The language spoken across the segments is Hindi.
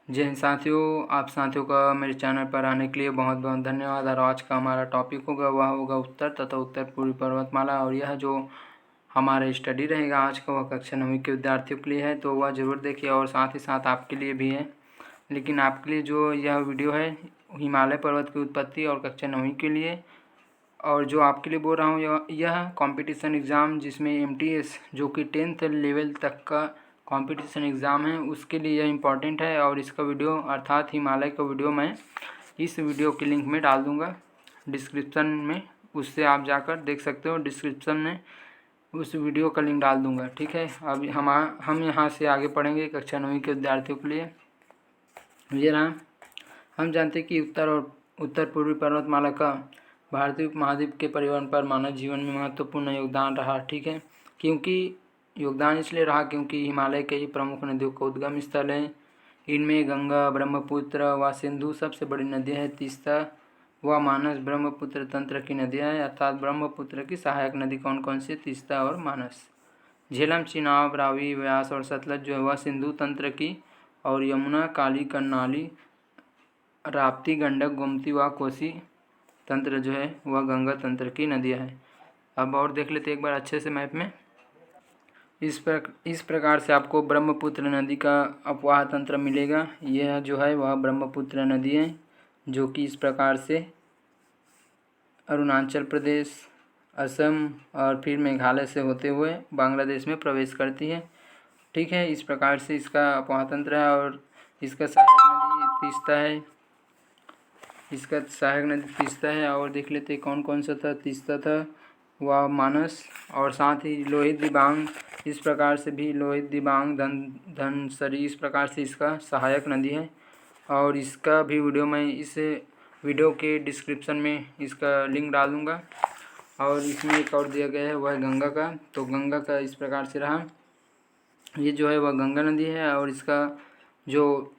जय हिंद साथियों, आप साथियों का मेरे चैनल पर आने के लिए बहुत बहुत धन्यवाद। और आज का हमारा टॉपिक होगा वह होगा उत्तर तथा उत्तर पूर्वी पर्वतमाला। और यह जो हमारा स्टडी रहेगा आज का वह कक्षा 9वीं के विद्यार्थियों के लिए है, तो वह ज़रूर देखिए और साथ ही साथ आपके लिए भी है। लेकिन आपके लिए जो यह वीडियो है हिमालय पर्वत की उत्पत्ति और कक्षा 9वीं के लिए, और जो आपके लिए बोल रहा हूँ यह कंपटीशन एग्ज़ाम जिसमें MTS जो कि 10th लेवल तक का कंपटीशन एग्ज़ाम है उसके लिए यह इम्पॉर्टेंट है। और इसका वीडियो अर्थात हिमालय का वीडियो मैं इस वीडियो के लिंक में डाल दूँगा डिस्क्रिप्शन में, उससे आप जाकर देख सकते हो। डिस्क्रिप्शन में उस वीडियो का लिंक डाल दूँगा, ठीक है। अब हम यहाँ से आगे पढ़ेंगे कक्षा 9वीं के विद्यार्थियों के लिए। ये रहा, हम जानते हैं कि उत्तर और उत्तर पूर्वी पर्वतमाला का भारतीय उपमहाद्वीप के परिवहन पर मानव जीवन में महत्वपूर्ण योगदान रहा, ठीक है। क्योंकि योगदान इसलिए रहा क्योंकि हिमालय के ही प्रमुख नदियों का उद्गम स्थल है। इनमें गंगा, ब्रह्मपुत्र व सिंधु सबसे बड़ी नदियाँ हैं। तीस्ता व मानस ब्रह्मपुत्र तंत्र की नदियाँ हैं, अर्थात ब्रह्मपुत्र की सहायक नदी कौन कौन सी? तीस्ता और मानस। झेलम, चिनाब, रावी, व्यास और सतलज जो है वह सिंधु तंत्र की, और यमुना, काली, कर्नाली, राप्ती, गंडक, गोमती व कोसी तंत्र जो है वह गंगा तंत्र की नदियाँ हैं। अब और देख लेते एक बार अच्छे से मैप में। इस प्रकार से आपको ब्रह्मपुत्र नदी का अपवाह तंत्र मिलेगा। यह जो है वह ब्रह्मपुत्र नदी है जो कि इस प्रकार से अरुणाचल प्रदेश, असम और फिर मेघालय से होते हुए बांग्लादेश में प्रवेश करती है, ठीक है। इस प्रकार से इसका अपवाह तंत्र है। और इसका सहायक नदी तीस्ता है, इसका सहायक नदी तीस्ता है। और देख लेते कौन कौन सा था? तीस्ता था व मानस, और साथ ही लोहित, दिबांग, इस प्रकार से भी लोहित, दिबांग, धनसरी, इस प्रकार से इसका सहायक नदी है। और इसका भी वीडियो मैं इस वीडियो के डिस्क्रिप्शन में इसका लिंक डाल दूँगा। और इसमें एक और दिया गया है वह गंगा का, तो गंगा का इस प्रकार से रहा, ये जो है वह गंगा नदी है। और इसका जो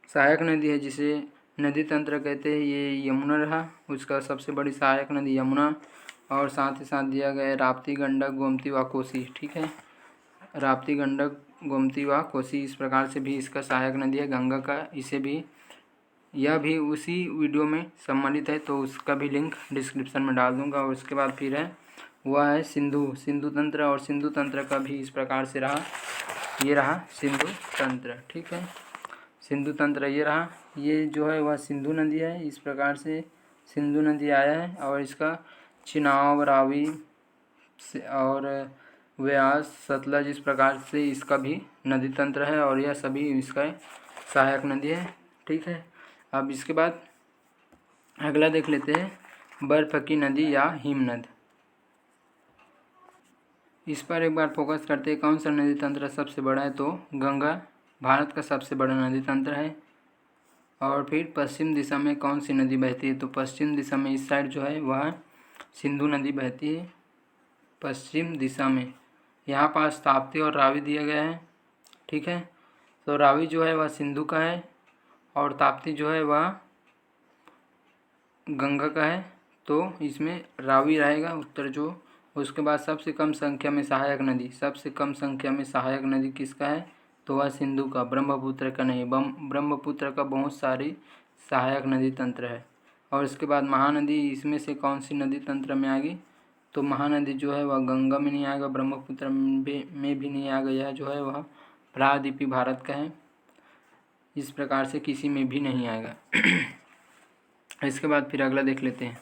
सहायक नदी है जिसे नदी तंत्र कहते हैं ये यमुना रहा, उसका सबसे बड़ी सहायक नदी यमुना। और साथ ही साथ दिया गया है राप्ती, गंडक, गोमती व कोसी, ठीक है। राप्ती, गंडक, गोमती व कोसी, इस प्रकार से भी इसका सहायक नदी है गंगा का। इसे भी यह भी उसी वीडियो में सम्मिलित है, तो उसका भी लिंक डिस्क्रिप्शन में डाल दूँगा। और उसके बाद फिर है वह है सिंधु तंत्र, और सिंधु तंत्र का भी इस प्रकार से रहा, ये रहा सिंधु तंत्र, ठीक है। सिंधु तंत्र ये रहा, ये जो है वह सिंधु नदी है, इस प्रकार से सिंधु नदी आया है। और इसका चिनाब, रावी और व्यास, सतलज, इस प्रकार से इसका भी नदी तंत्र है, और यह सभी इसका सहायक नदी है, ठीक है। अब इसके बाद अगला देख लेते हैं बर्फ़ की नदी या हिमनद। इस पर एक बार फोकस करते हैं, कौन सा नदी तंत्र सबसे बड़ा है? तो गंगा भारत का सबसे बड़ा नदी तंत्र है। और फिर पश्चिम दिशा में कौन सी नदी बहती है? तो पश्चिम दिशा में इस साइड जो है वह सिंधु नदी बहती है पश्चिम दिशा में। यहाँ पास ताप्ती और रावी दिया गया है, ठीक है। तो रावी जो है वह सिंधु का है और ताप्ती जो है वह गंगा का है, तो इसमें रावी रहेगा उत्तर जो। उसके बाद सबसे कम संख्या में सहायक नदी, सबसे कम संख्या में सहायक नदी किसका है? तो वह सिंधु का, ब्रह्मपुत्र का नहीं। ब्रह्मपुत्र का बहुत सारी सहायक नदी तंत्र है। और इसके बाद महानदी, इसमें से कौन सी नदी तंत्र में आएगी? तो महानदी जो है वह गंगा में नहीं आएगा, ब्रह्मपुत्र में भी नहीं आएगा, यह जो है वह प्रायद्वीपी भारत का है, इस प्रकार से किसी में भी नहीं आएगा। इसके बाद फिर अगला देख लेते हैं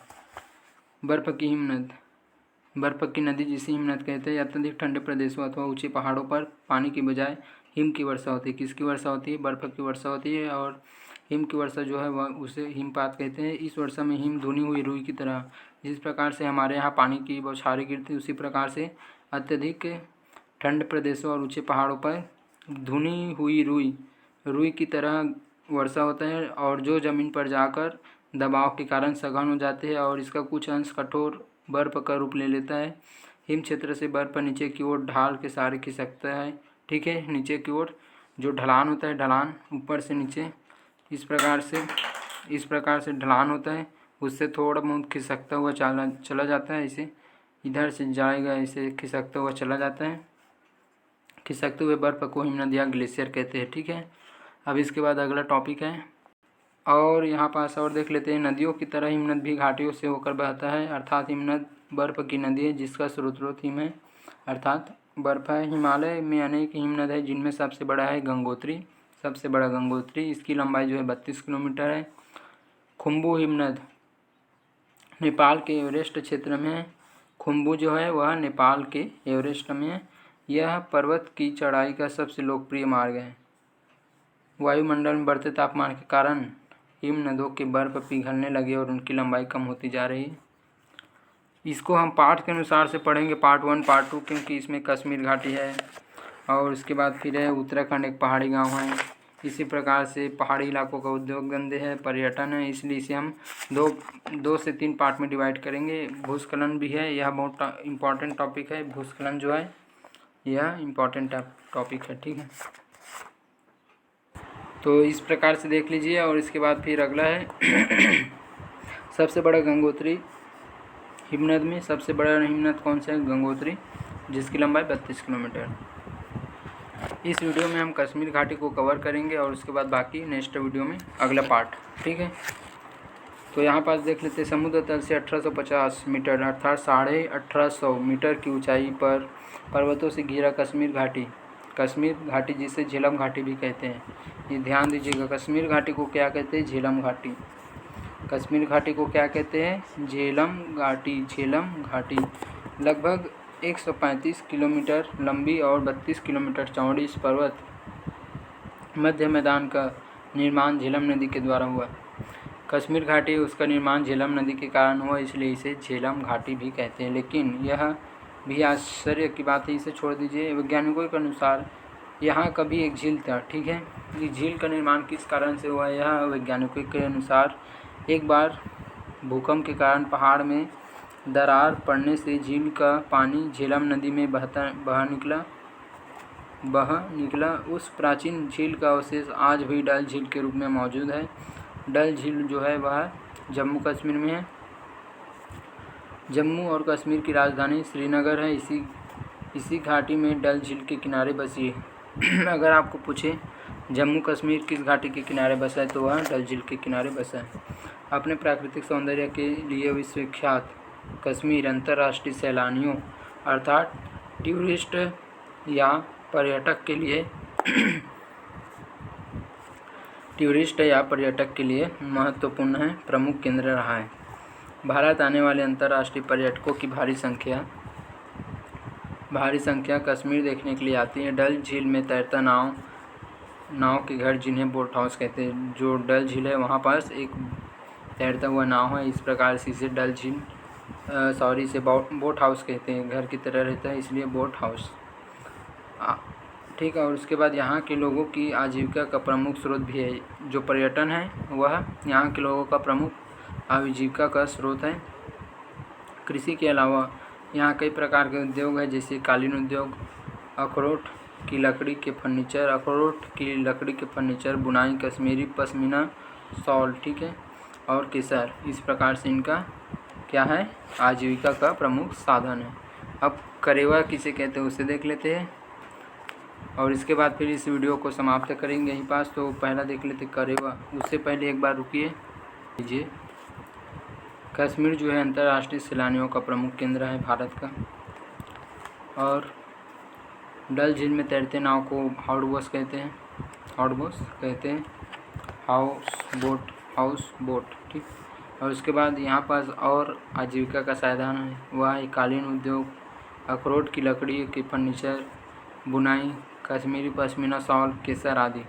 बर्फ़ की हिमनद। बर्फ़ की नदी जिसे हिमनद कहते हैं, अत्यधिक ठंडे प्रदेशों अथवा ऊंचे पहाड़ों पर पानी की बजाय हिम की वर्षा होती है। किसकी वर्षा होती है? बर्फ़ की वर्षा होती है। और हिम की वर्षा जो है वह उसे हिमपात कहते हैं। इस वर्षा में हिम धुनी हुई रुई की तरह, जिस प्रकार से हमारे यहाँ पानी की बौछारें गिरती, उसी प्रकार से अत्यधिक ठंड प्रदेशों और ऊंचे पहाड़ों पर धुनी हुई रुई की तरह वर्षा होता है, और जो ज़मीन पर जाकर दबाव के कारण सघन हो जाते हैं, और इसका कुछ अंश कठोर बर्फ़ का रूप ले लेता है। हिम क्षेत्र से बर्फ़ नीचे की ओर ढाल के सहारे खिसकता है, ठीक है। नीचे की ओर जो ढलान होता है, ढलान ऊपर से नीचे इस प्रकार से ढलान होता है, उससे थोड़ा बहुत खिसकता हुआ चला जाता है। इसे इधर से जाएगा, इसे खिसकता हुआ चला जाता है। खिसकते हुए बर्फ़ को हिमनद या ग्लेशियर कहते हैं, ठीक है। अब इसके बाद अगला टॉपिक है, और यहाँ पास और देख लेते हैं। नदियों की तरह हिमनद भी घाटियों से होकर बहता है, अर्थात हिमनद बर्फ़ की नदी है जिसका स्रोत हिम है, अर्थात बर्फ़ है। हिमालय में अनेक हिमनद है जिनमें सबसे बड़ा है गंगोत्री, सबसे बड़ा गंगोत्री। इसकी लंबाई जो है 32 किलोमीटर है। खुम्बू हिमनद नेपाल के एवरेस्ट क्षेत्र में है। खुम्बू जो है वह नेपाल के एवरेस्ट में है। यह पर्वत की चढ़ाई का सबसे लोकप्रिय मार्ग है। वायुमंडल में बढ़ते तापमान के कारण हिमनदों के बर्फ़ पिघलने लगे और उनकी लंबाई कम होती जा रही है। इसको हम पार्ट के अनुसार से पढ़ेंगे, पार्ट 1 पार्ट 2, क्योंकि इसमें कश्मीर घाटी है और उसके बाद फिर है उत्तराखंड एक पहाड़ी गांव है। इसी प्रकार से पहाड़ी इलाकों का उद्योग धंधे है, पर्यटन है, इसलिए इसे हम दो से 3 पार्ट में डिवाइड करेंगे। भूस्खलन भी है, यह बहुत इम्पॉर्टेंट टॉपिक है। भूस्खलन जो है यह इम्पॉर्टेंट टॉपिक है, ठीक है। तो इस प्रकार से देख लीजिए। और इसके बाद फिर अगला है सबसे बड़ा गंगोत्री हिमनद में सबसे बड़ा हिमनद कौन सा है? गंगोत्री, जिसकी लंबाई 32 किलोमीटर। इस वीडियो में हम कश्मीर घाटी को कवर करेंगे और उसके बाद बाकी नेक्स्ट वीडियो में अगला पार्ट, ठीक है। तो यहाँ पास देख लेते हैं। समुद्र तल से 1850 मीटर अर्थात 1850 मीटर की ऊंचाई पर पर्वतों से घिरा कश्मीर घाटी जिसे झेलम घाटी भी कहते हैं। ये ध्यान दीजिएगा, कश्मीर घाटी को क्या कहते हैं? झेलम घाटी। कश्मीर घाटी को क्या कहते हैं? झेलम घाटी। लगभग 135 किलोमीटर लंबी और 32 किलोमीटर चौड़ी इस पर्वत मध्य मैदान का निर्माण झेलम नदी के द्वारा हुआ। कश्मीर घाटी उसका निर्माण झेलम नदी के कारण हुआ, इसलिए इसे झेलम घाटी भी कहते हैं। लेकिन यह भी आश्चर्य की बात है, इसे छोड़ दीजिए। वैज्ञानिकों के अनुसार यहाँ कभी एक झील था, ठीक है। इस झील का निर्माण किस कारण से हुआ? यह वैज्ञानिकों के अनुसार एक बार भूकंप के कारण पहाड़ में दरार पड़ने से झील का पानी झेलम नदी में बह निकला। उस प्राचीन झील का अवशेष आज भी डल झील के रूप में मौजूद है। डल झील जो है वह जम्मू कश्मीर में है। जम्मू और कश्मीर की राजधानी श्रीनगर है। इसी घाटी में डल झील के किनारे बसी है। अगर आपको पूछे जम्मू कश्मीर किस घाटी के किनारे बसा है, तो वह डल झील के किनारे बसा है। अपने प्राकृतिक सौंदर्य के लिए विश्वविख्यात कश्मीर अंतर्राष्ट्रीय सैलानियों अर्थात टूरिस्ट या पर्यटक के लिए महत्वपूर्ण है, प्रमुख केंद्र रहा है। भारत आने वाले अंतर्राष्ट्रीय पर्यटकों की भारी संख्या कश्मीर देखने के लिए आती है। डल झील में तैरता नाव के घर जिन्हें बोट हाउस कहते हैं। जो डल झील है वहाँ पास एक तैरता हुआ नाव है। इस प्रकार से इसे डल झील इसे बोट हाउस कहते हैं। घर की तरह रहता है, इसलिए बोट हाउस, ठीक है। और उसके बाद यहाँ के लोगों की आजीविका का प्रमुख स्रोत भी है। जो पर्यटन है वह यहाँ के लोगों का प्रमुख आजीविका का स्रोत है। कृषि के अलावा यहाँ कई प्रकार के उद्योग हैं, जैसे कालीन उद्योग, अखरोट की लकड़ी के फर्नीचर, बुनाई, कश्मीरी पश्मीना शॉल, ठीक है, और केसर। इस प्रकार से इनका क्या है? आजीविका का प्रमुख साधन है। अब करेवा किसे कहते हैं उसे देख लेते हैं और इसके बाद फिर इस वीडियो को समाप्त करेंगे यहीं पास। तो पहला देख लेते करेवा। उससे पहले एक बार रुकिए लीजिए। कश्मीर जो है अंतर्राष्ट्रीय सैलानियों का प्रमुख केंद्र है भारत का। और डल झील में तैरते नाव को हाउस कहते हैं, हाउस बोट, ठीक। और उसके बाद यहाँ पास और आजीविका का साधन है, वह है कालीन उद्योग, अखरोट की लकड़ी के फर्नीचर, बुनाई, कश्मीरी पश्मीना शॉल, केसर आदि।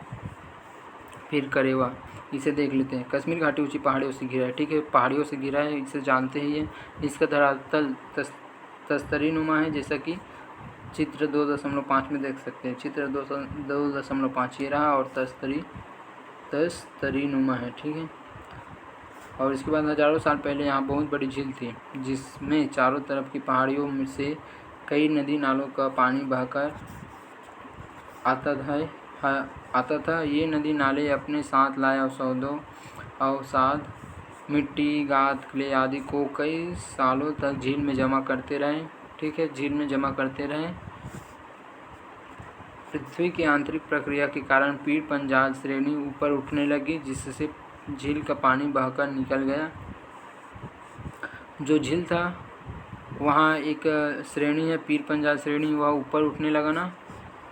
फिर करेवा, इसे देख लेते हैं। कश्मीर घाटी ऊंची पहाड़ियों से घिरा है, ठीक है, पहाड़ियों से घिरा है, इसे जानते ही है। इसका धरातल तस्तरी नुमा है, जैसा कि चित्र 2.5 में देख सकते हैं। चित्र 2.5 ये रहा और तस्तरी नुमा है, ठीक है। और इसके बाद हज़ारों साल पहले यहाँ बहुत बड़ी झील थी, जिसमें चारों तरफ की पहाड़ियों में से कई नदी नालों का पानी बहकर आता था। ये नदी नाले अपने साथ लाए अवसाद, मिट्टी, गाद, क्ले आदि को कई सालों तक झील में जमा करते रहे, ठीक है, झील में जमा करते रहे। पृथ्वी की आंतरिक प्रक्रिया के कारण पीर पंजाल श्रेणी ऊपर उठने लगी, जिससे झील का पानी बहकर निकल गया। जो झील था वहाँ एक श्रेणी है पीर पंजाल श्रेणी, वह ऊपर उठने लगा ना,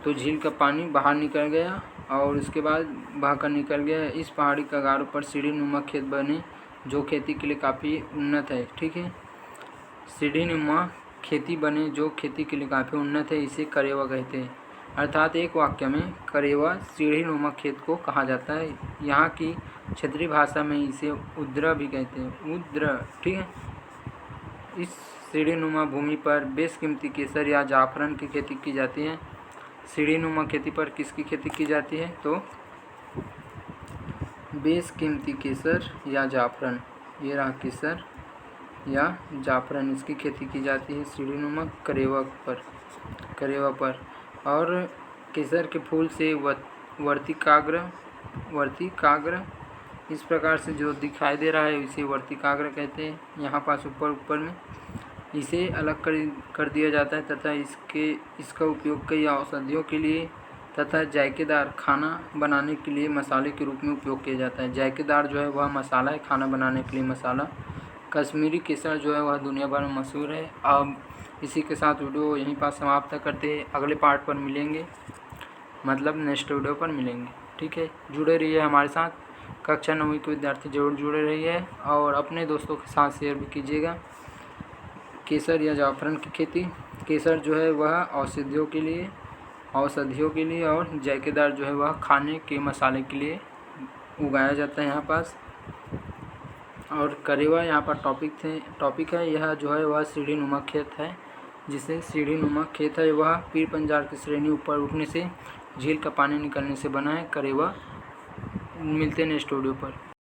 तो झील का पानी बाहर निकल गया और उसके बाद बहकर निकल गया। इस पहाड़ी कगारों पर सीढ़ीनुमा खेत बने, जो खेती के लिए काफ़ी उन्नत है। ठीक है, सीढ़ीनुमा खेती बने जो खेती के लिए काफ़ी उन्नत है, इसे करेवा कहते हैं। अर्थात एक वाक्य में करेवा सीढ़ीनुमा खेत को कहा जाता है। यहाँ की क्षेत्रीय भाषा में इसे उद्र भी कहते हैं, उद्र। ठीक है, इस सीढ़ीनुमा भूमि पर बेशकीमती केसर या जाफरान की खेती की जाती है। सीढ़ीनुमा खेती पर किसकी खेती की जाती है? तो बेशकीमती केसर या जाफरान, ये रहा केसर या जाफरान, इसकी खेती की जाती है सीढ़ीनुमा करेवा पर। और केसर के फूल से वर्तिकाग्र इस प्रकार से जो दिखाई दे रहा है, इसे वर्तिकाग्र कहते हैं। यहाँ पास ऊपर में इसे अलग कर दिया जाता है तथा इसका उपयोग कई औषधियों के लिए तथा जायकेदार खाना बनाने के लिए मसाले के रूप में उपयोग किया जाता है। जायकेदार जो है वह मसाला है, खाना बनाने के लिए मसाला। कश्मीरी केसर जो है वह दुनिया भर में मशहूर है। अब इसी के साथ वीडियो यहीं पर समाप्त करते हैं। अगले पार्ट पर मिलेंगे, मतलब नेक्स्ट वीडियो पर मिलेंगे। ठीक है, जुड़े रहिए हमारे साथ। कक्षा 9वीं के विद्यार्थी जरूर जुड़े रहिए और अपने दोस्तों के साथ शेयर भी कीजिएगा। केसर या जाफरान की खेती, केसर जो है वह औषधियों के लिए और जायकेदार जो है वह खाने के मसाले के लिए उगाया जाता है यहाँ पास। और करेवा यहाँ पर टॉपिक है। यह जो है वह सीढ़ीनुमा खेत है, जिसे सीढ़ीनुमा खेत है वह पीर पंजाल की श्रेणी ऊपर उठने से झील का पानी निकलने से बना है करेवा। मिलते हैं नेक्स्ट वीडियो पर।